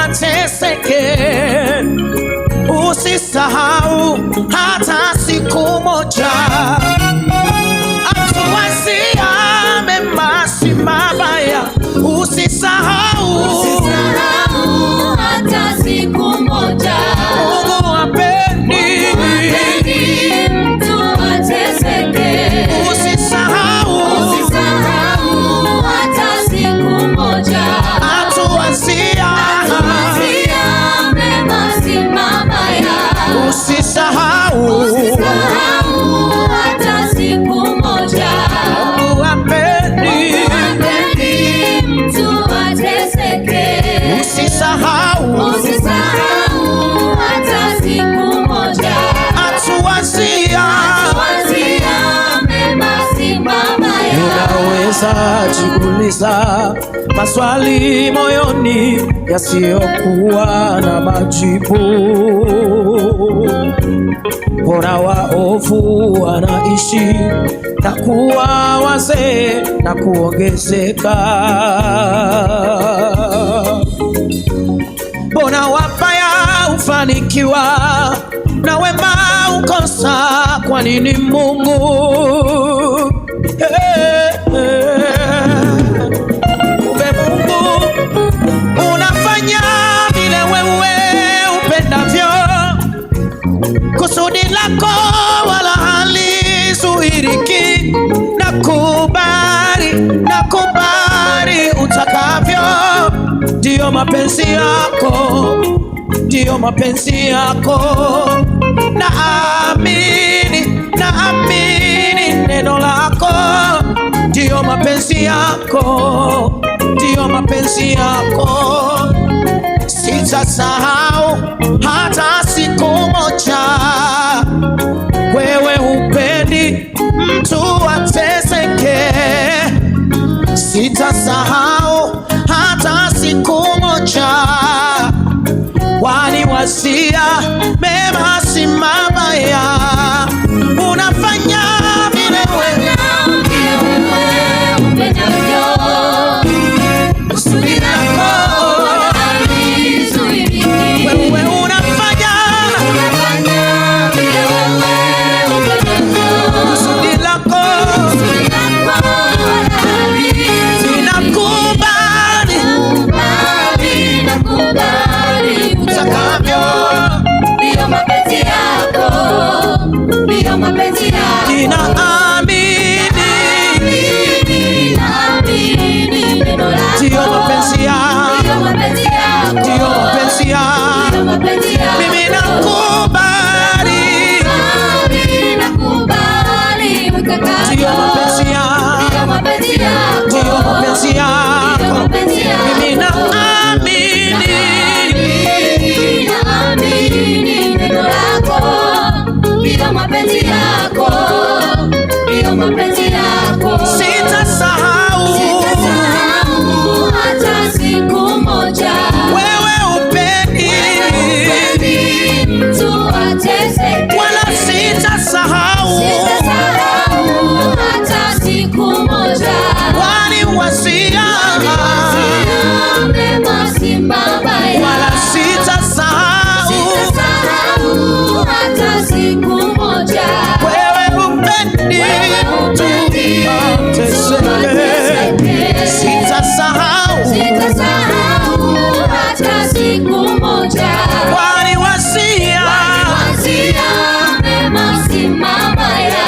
ateseke. Usisahau hata siku moja, atuwazia mema si mabaya. Usisahau hata siku moja, Mungu hapendi mtu ateseke. Usisahau hata siku moja, atuwazia mema si mabaya. Usisahau hata siku moja, Mungu hapendi mtu ateseke. Usisahau hata siku moja, atuwazia mema si mabaya. unaweza jiuliza maswali moyoni yasiyokuwa na majibu. Mbona waovu wanaishi na kuwa wazee na kuongezeka? Mbona wabaya hufanikiwa na wema ukosa? Kwa nini Mungu? Kumbe Mungu unafanya vile wewe upendavyo. Kusudi lako wala halizuiriki. Nakubali utakavyo. Ndiyo mapenzi yako, ndiyo mapenzi yako. Naamini neno lako. Ndiyo mapenzi yako, ndiyo mapenzi yako. Sitasahau hata siku moja, wewe hupendi mtu ateseke. Sitasahau hata siku moja, waniwazia mema si mabaya. Unafanya vile wewe kusudi lako wewe unafanya kusudi lako. Nakubali utakavyo. Ndiyo mapenzi yako, ndiyo mapenzi yako. Ninaamini neno lako. ndiyo mapenzi yako, Ndiyo mapenzi yako. ndiyo mapenzi yako. Ndiyo mapenzi yako. Mimi nakubali utakavyo. ndiyo mapenzi yako, Ndiyo mapenzi yako. ndiyo mapenzi Ndiyo yako. mapenzi yako. Mimi naamini neno lako. Ndiyo mapenzi yako, ndiyo mapenzi yako. sitasahau hata siku moja, wewe upendi mtu ateseke. wala sitasahau hata siku moja, waniwazia mema si mabaya. wala sitasahau hata siku moja, wewe upendi ateseke. Sitasahau hata siku moja, waniwazia mema si mabaya.